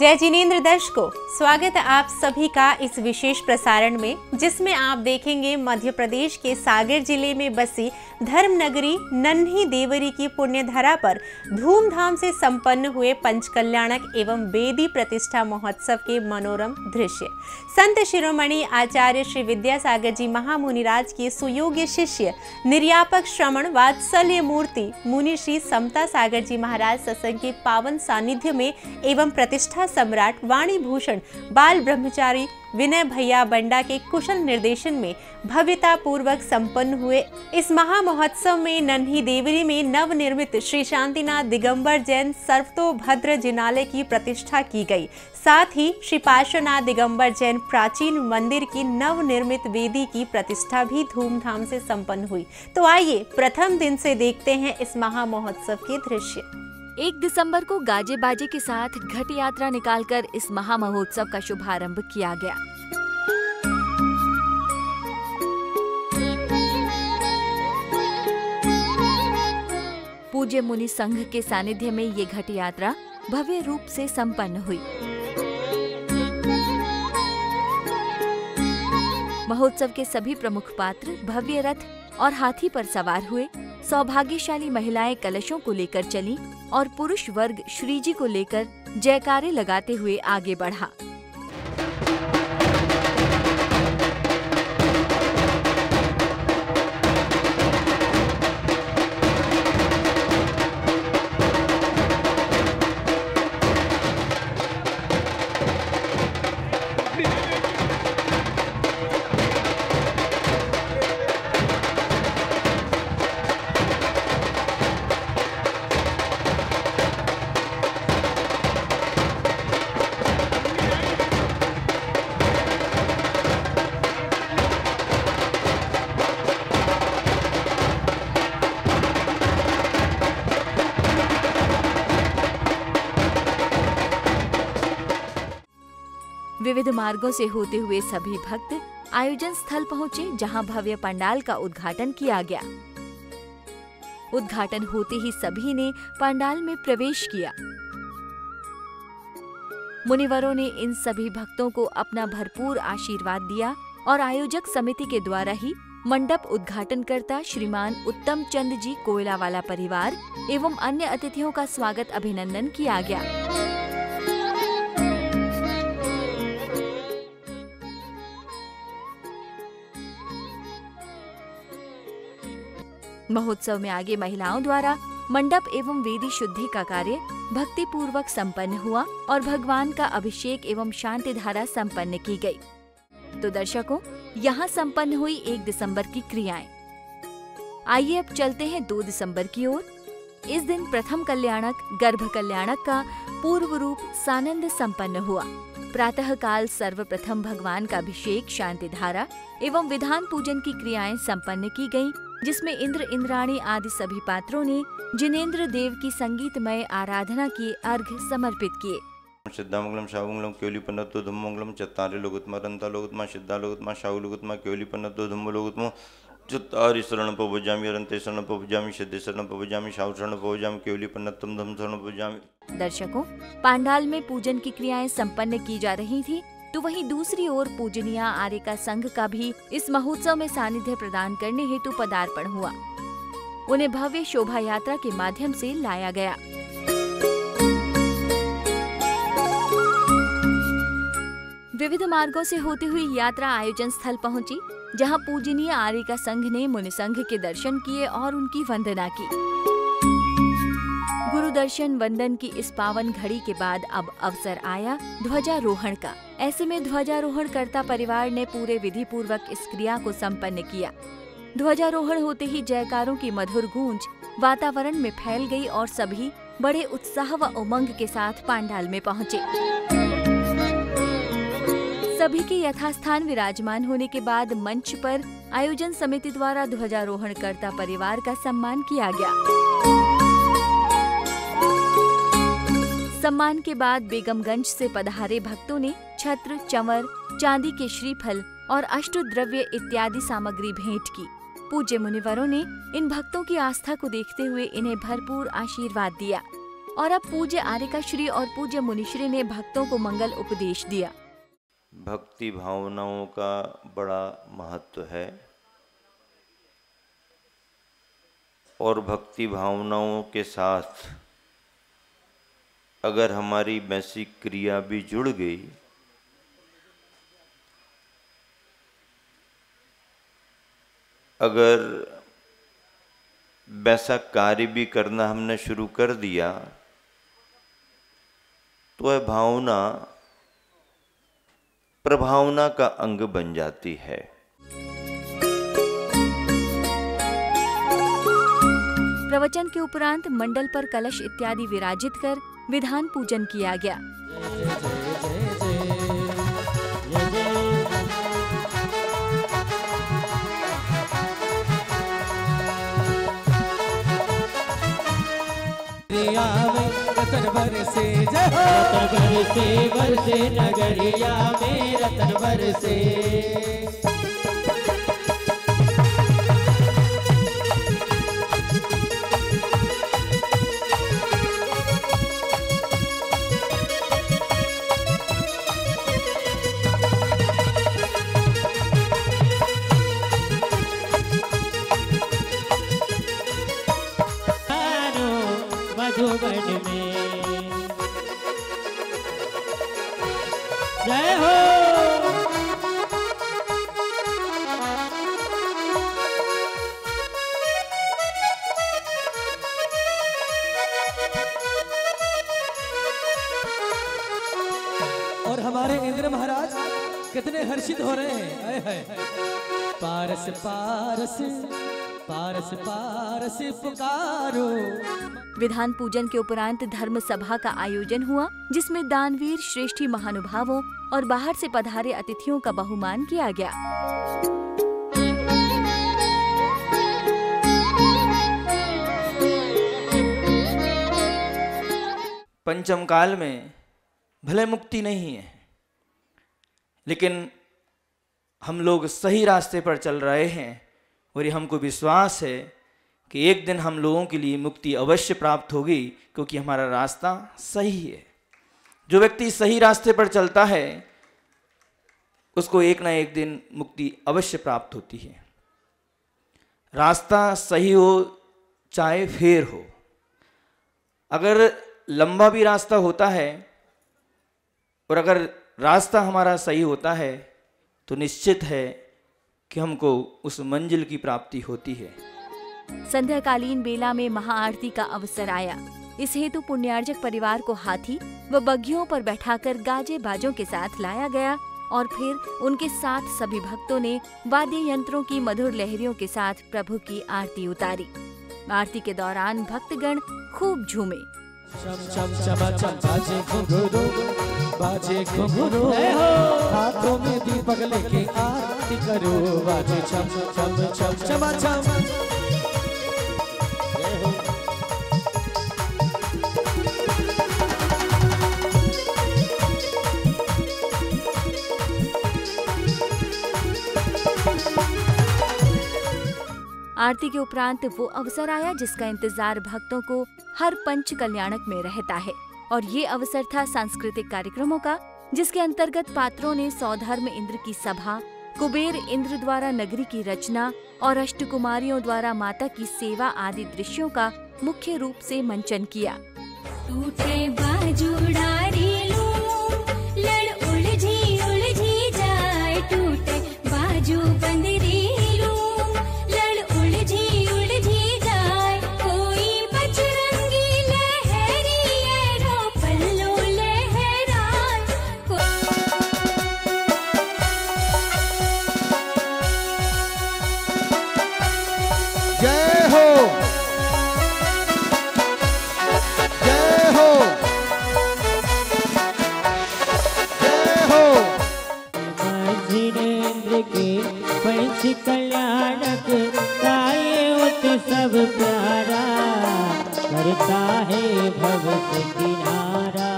जय जिनेंद्र दर्शकों, स्वागत है आप सभी का इस विशेष प्रसारण में, जिसमें आप देखेंगे मध्य प्रदेश के सागर जिले में बसी धर्म नगरी नन्ही देवरी की पुण्य धरा पर धूमधाम से संपन्न हुए पंचकल्याणक एवं वेदी प्रतिष्ठा महोत्सव के मनोरम दृश्य। संत शिरोमणि आचार्य श्री विद्यासागर जी महामुनिराज के सुयोग्य शिष्य निर्यापक श्रमण वात्सल्य मूर्ति मुनि श्री समता सागर जी महाराज सत्संग के पावन सानिध्य में एवं प्रतिष्ठा सम्राट वाणी भूषण बाल ब्रह्मचारी विनय भैया बंडा के कुशल निर्देशन में भव्यता पूर्वक संपन्न हुए इस महा महोत्सव में नन्ही देवरी में नवनिर्मित श्री शांतिनाथ दिगंबर जैन सर्वतोभद्र जिनालय की प्रतिष्ठा की गई। साथ ही श्री पार्श्वनाथ दिगंबर जैन प्राचीन मंदिर की नवनिर्मित वेदी की प्रतिष्ठा भी धूमधाम से संपन्न हुई। तो आइए प्रथम दिन से देखते हैं इस महा महोत्सव के दृश्य। 1 दिसंबर को गाजे बाजे के साथ घट यात्रा निकालकर इस महा महोत्सव का शुभारंभ किया गया। पूज्य मुनि संघ के सानिध्य में ये घट यात्रा भव्य रूप से संपन्न हुई। महोत्सव के सभी प्रमुख पात्र भव्य रथ और हाथी पर सवार हुए। सौभाग्यशाली महिलाएं कलशों को लेकर चलीं और पुरुष वर्ग श्रीजी को लेकर जयकारे लगाते हुए आगे बढ़ा। विविध मार्गों से होते हुए सभी भक्त आयोजन स्थल पहुँचे, जहां भव्य पंडाल का उद्घाटन किया गया। उद्घाटन होते ही सभी ने पंडाल में प्रवेश किया। मुनिवरों ने इन सभी भक्तों को अपना भरपूर आशीर्वाद दिया और आयोजक समिति के द्वारा ही मंडप उद्घाटनकर्ता श्रीमान उत्तम चंद जी कोयलावाला परिवार एवं अन्य अतिथियों का स्वागत अभिनंदन किया गया। महोत्सव में आगे महिलाओं द्वारा मंडप एवं वेदी शुद्धि का कार्य भक्ति पूर्वक संपन्न हुआ और भगवान का अभिषेक एवं शांति धारा संपन्न की गई। तो दर्शकों, यहाँ संपन्न हुई 1 दिसंबर की क्रियाएं। आइए अब चलते हैं 2 दिसंबर की ओर। इस दिन प्रथम कल्याणक गर्भ कल्याणक का पूर्व रूप सानंद संपन्न हुआ। प्रातः काल सर्वप्रथम भगवान का अभिषेक, शांति धारा एवं विधान पूजन की क्रियाएं संपन्न की गयी, जिसमें इंद्र इंद्राणी आदि सभी पात्रों ने जिनेंद्र देव की संगीतमय आराधना की अर्घ्य समर्पित किए। सिद्धामंगलम शाहुमंगलम केवलीपन्नतो धम्मंगलम चत्तारे लोगुत्मा रंता लोगुत्मा सिद्धा लोगुत्मा शाहु लोगुत्मा केवलीपन्नतो धम्म लोगुत्मा चत्तारि शरण पवजामि अरंते शरण पवजामि सिद्धे शरण पवजामि शाहु शरण पवजामि केवलीपन्नतम धम्म शरण पवजामि। दर्शकों, पांडाल में पूजन की क्रियाएं संपन्न की जा रही थी, तो वहीं दूसरी ओर पूजनीय आर्यका संघ का भी इस महोत्सव में सानिध्य प्रदान करने हेतु पदार्पण हुआ। उन्हें भव्य शोभा यात्रा के माध्यम से लाया गया। विविध मार्गों से होती हुई यात्रा आयोजन स्थल पहुंची, जहां पूजनीय आर्यका संघ ने मुनि संघ के दर्शन किए और उनकी वंदना की। गुरु दर्शन वंदन की इस पावन घड़ी के बाद अब अवसर आया ध्वजारोहण का। ऐसे में ध्वजारोहण कर्ता परिवार ने पूरे विधि पूर्वक इस क्रिया को संपन्न किया। ध्वजारोहण होते ही जयकारों की मधुर गूंज वातावरण में फैल गई और सभी बड़े उत्साह व उमंग के साथ पांडाल में पहुंचे। सभी के यथास्थान विराजमान होने के बाद मंच पर आयोजन समिति द्वारा ध्वजारोहण कर्ता परिवार का सम्मान किया गया। सम्मान के बाद बेगमगंज से पधारे भक्तों ने छत्र, चंवर, चांदी के श्रीफल और अष्टद्रव्य इत्यादि सामग्री भेंट की। पूज्य मुनिवरों ने इन भक्तों की आस्था को देखते हुए इन्हें भरपूर आशीर्वाद दिया। और अब पूज्य आर्यकाश्री और पूज्य मुनिश्री ने भक्तों को मंगल उपदेश दिया। भक्ति भावनाओं का बड़ा महत्व है और भक्ति भावनाओं के साथ अगर हमारी वैसी क्रिया भी जुड़ गई अगर वैसा कार्य भी करना हमने शुरू कर दिया तो वह भावना प्रभावना का अंग बन जाती है। प्रवचन के उपरांत मंडल पर कलश इत्यादि विराजित कर विधान पूजन किया गया। रतन बरसे बरसे नगरिया में रतन बरसे। मधुबन में जय हो। और हमारे इंद्र महाराज कितने हर्षित हो रहे हैं। पारस पारस पारस पारस पुकारो। विधान पूजन के उपरांत धर्म सभा का आयोजन हुआ जिसमें दानवीर श्रेष्ठी महानुभावों और बाहर से पधारे अतिथियों का बहुमान किया गया। पंचम काल में भले मुक्ति नहीं है लेकिन हम लोग सही रास्ते पर चल रहे हैं और ये हमको विश्वास है कि एक दिन हम लोगों के लिए मुक्ति अवश्य प्राप्त होगी क्योंकि हमारा रास्ता सही है। जो व्यक्ति सही रास्ते पर चलता है उसको एक ना एक दिन मुक्ति अवश्य प्राप्त होती है। रास्ता सही हो चाहे फेर हो, अगर लंबा भी रास्ता होता है और अगर रास्ता हमारा सही होता है तो निश्चित है कि हमको उस मंजिल की प्राप्ति होती है। संध्याकालीन बेला में महाआरती का अवसर आया। इस हेतु पुण्यार्जक परिवार को हाथी व बग्घियों पर बैठाकर गाजे बाजों के साथ लाया गया और फिर उनके साथ सभी भक्तों ने वाद्य यंत्रों की मधुर लहरियों के साथ प्रभु की आरती उतारी। आरती के दौरान भक्तगण खूब झूमे। बाजे घुंघरू हाथों में दीपक लेके आरती करो। बाजे छम छम छम छमा छम। आरती के उपरांत वो अवसर आया जिसका इंतजार भक्तों को हर पंच कल्याणक में रहता है और ये अवसर था सांस्कृतिक कार्यक्रमों का जिसके अंतर्गत पात्रों ने सौधर्म इंद्र की सभा, कुबेर इंद्र द्वारा नगरी की रचना और अष्टकुमारियों द्वारा माता की सेवा आदि दृश्यों का मुख्य रूप से मंचन किया। टूटे बाजू डारी लूं, लड़ उलझी जाए, टूटे बाजू बंदरी लूं, लड़ उलझी जाए, कोई बजरंगी लहरी रो पल्लो लहराए। जय हो कल्याणक गाये उत्सव प्यारा, करता है भव से किनारा,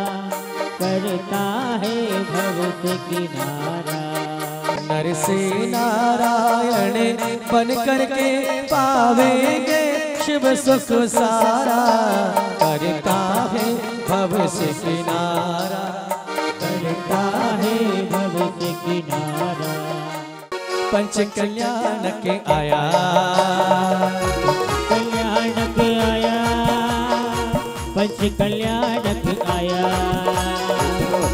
करता है भव से किनारा। नर से नारायण बन करके पावेंगे शिव सुख सारा, कर करता है भव से किनारा, करता है भव से किनारा। पंच कल्याण के आया, कल्याण के आया, पंच कल्याण के आया,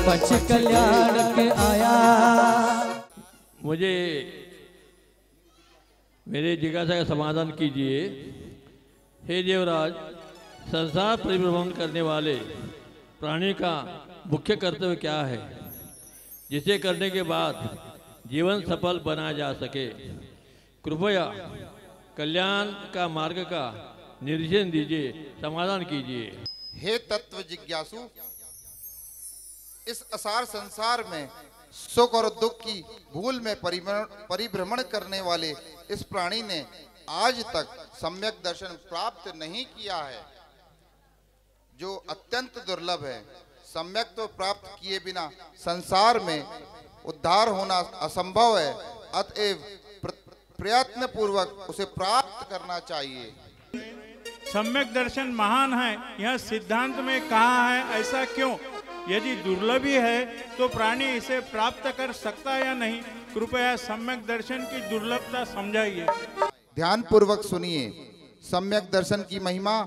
पंच कल्याण के आया। मुझे मेरे जिज्ञासा का समाधान कीजिए। हे देवराज, संसार परिभ्रमण करने वाले प्राणी का मुख्य कर्तव्य क्या है, जिसे करने के बाद जीवन सफल बनाया जा सके? कृपया कल्याण का मार्ग का निर्देशन दीजिए, समाधान कीजिए। हे तत्व जिज्ञासु, इस असार संसार में सुख और दुख की भूल में परिभ्रमण करने वाले इस प्राणी ने आज तक सम्यक दर्शन प्राप्त नहीं किया है, जो अत्यंत दुर्लभ है। सम्यक तो प्राप्त किए बिना संसार में उद्धार होना असंभव है, अतएव प्रयत्न पूर्वक उसे प्राप्त करना चाहिए। सम्यक दर्शन महान है, यह सिद्धांत में कहा है, ऐसा क्यों? यदि दुर्लभ ही है तो प्राणी इसे प्राप्त कर सकता है या नहीं? कृपया सम्यक दर्शन की दुर्लभता समझाइए। ध्यान पूर्वक सुनिए। सम्यक दर्शन की महिमा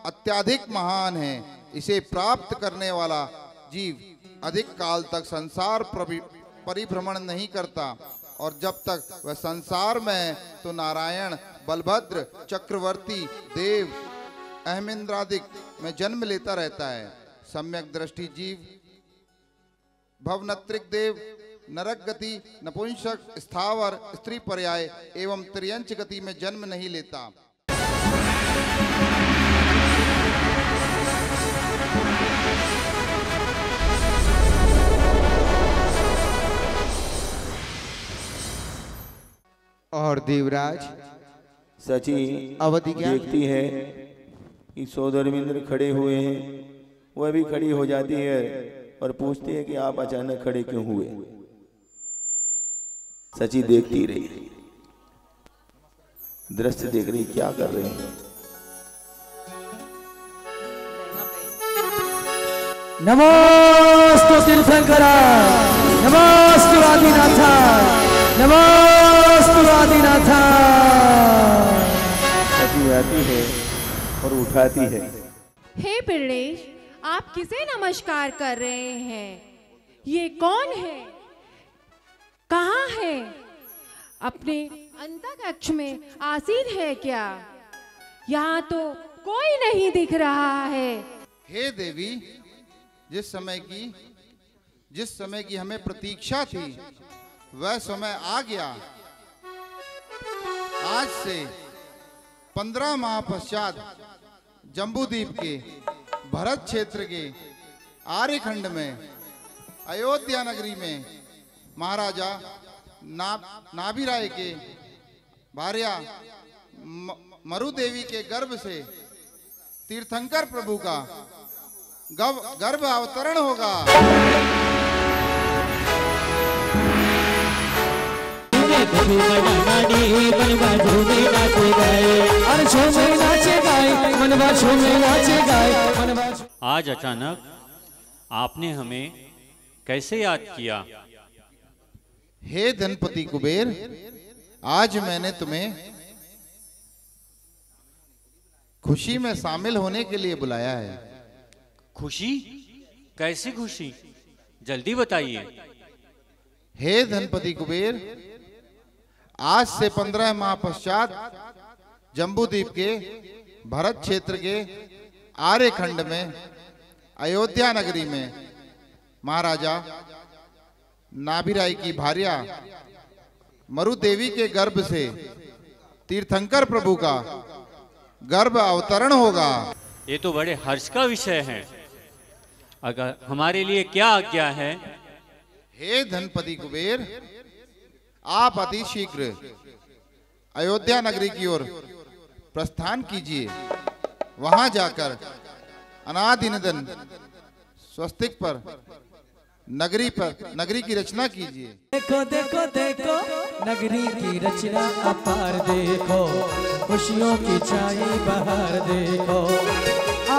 अत्यधिक महान है। इसे प्राप्त करने वाला जीव अधिक काल तक संसार परिभ्रमण नहीं करता, और जब तक वह संसार में है तो नारायण, बलभद्र, चक्रवर्ती, देव, अहमेंद्रादिक में जन्म लेता रहता है। सम्यक दृष्टि जीव भवनत्रिक देव, नरक गति, नपुंसक, स्थावर, स्त्री पर्याय एवं त्रियंच गति में जन्म नहीं लेता। और देवराज सची अवधि देखती है कि सोदरमिंद्र खड़े हुए हैं, वह भी खड़ी हो जाती है और पूछती है कि आप अचानक खड़े क्यों हुए? सची देखती रही, दृश्य देख रही, क्या कर रहे हैं? नमोस्तु तीर्थंकरा, नमोस्तु आदिनाथा, नमोस्तु आदिनाथा। सची आती है और उठाती है। हे पिल्लेश, आप किसे नमस्कार कर रहे हैं? ये कौन है? कहाँ है? अपने अंतरिक्ष में आसीन है क्या? यहाँ तो कोई नहीं दिख रहा है। हे देवी, जिस समय की हमें प्रतीक्षा थी वह समय आ गया। आज से 15 माह पश्चात जम्बूद्वीप के भरत क्षेत्र के आर्यखंड में अयोध्या नगरी में महाराजा नाभिराय के भार्या मरु देवी के गर्भ से तीर्थंकर प्रभु का गर्भ अवतरण होगा। आज अचानक आपने हमें कैसे याद किया? हे धनपति कुबेर, आज मैंने तुम्हें खुशी में शामिल होने के लिए बुलाया है। खुशी? कैसी खुशी? जल्दी बताइए। हे धनपति कुबेर, आज से 15 माह पश्चात जम्बूद्वीप के भरत क्षेत्र के आर्यखंड में अयोध्या नगरी में महाराजा नाभिराय की भार्या मरु देवी के गर्भ से तीर्थंकर प्रभु का गर्भ अवतरण होगा। ये तो बड़े हर्ष का विषय है। अगर हमारे लिए क्या आज्ञा है? हे धनपति कुबेर, आप अति शीघ्र अयोध्या नगरी की ओर प्रस्थान कीजिए। वहां जाकर अनादिनदन स्वस्तिक पर नगरी की रचना कीजिए। देखो देखो देखो नगरी की रचना अपार देखो, खुशियों की छाई बहार देखो।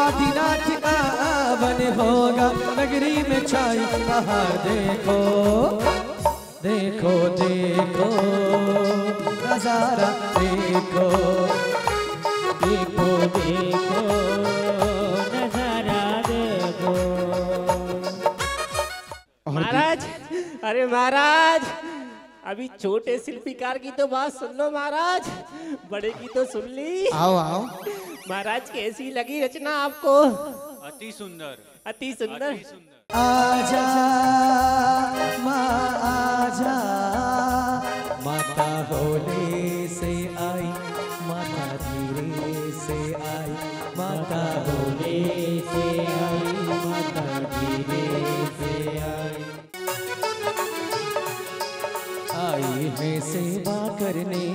आदिनाथ आवन होगा, नगरी में छाई बहार। देखो देखो देखो नजारा देखो, देखो देखो नजारा देखो। महाराज, अरे महाराज, अभी छोटे शिल्पीकार की तो बात सुन लो महाराज, बड़े की तो सुन ली। आओ आओ। महाराज कैसी लगी रचना आपको? अति सुंदर, अति सुंदर। आजा माँ आजा, माता होले से आई, माता धीरे से आई, माता होले से आई, माता धीरे से आई। आई है सेवा करने,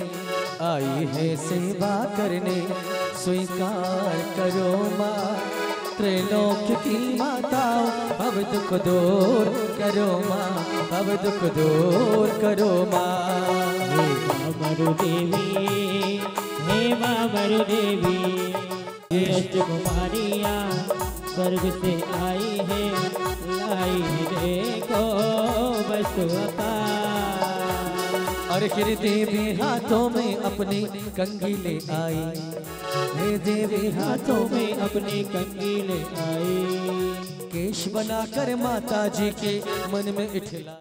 आई है सेवा करने, स्वीकार करो माँ त्रैलोक्य की माताओं, अब दुख दूर करो माँ, अब दुख दूर करो माँ। हे माँ मरु देवी, हे माँ मरु देवी, ये अष्टकुमारियाँ स्वर्ग से आई है, लाई है देखो बसुअका। और फिर देवी हाथों में अपनी कंघी ले आई, हे देवी हाथों में अपनी कंघी ले आई, केश बनाकर माता जी के मन में इठला।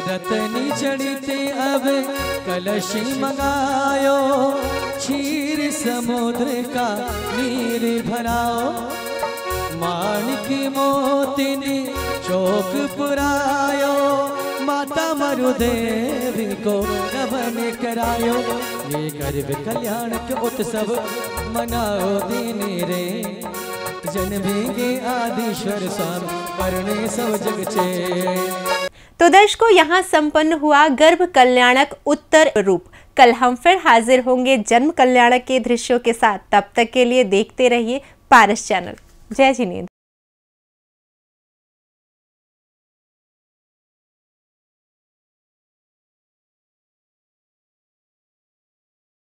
रतनी चढ़ते अब कलशी मंगायो, क्षीर समुद्र का नीर भराओ, माणिक मोतिनी चौक पुरायो, माता मरुदेवी को नमन करायो। ये गर्भ कल्याण के उत्सव मनाओ दीनी रे, जन्मेंगे आदिश्वर स्वामी करने सब जग चे। तो दर्शकों, यहाँ संपन्न हुआ गर्भ कल्याणक उत्तर रूप। कल हम फिर हाजिर होंगे जन्म कल्याणक के दृश्यों के साथ। तब तक के लिए देखते रहिए पारस चैनल। जय जिनेंद्र।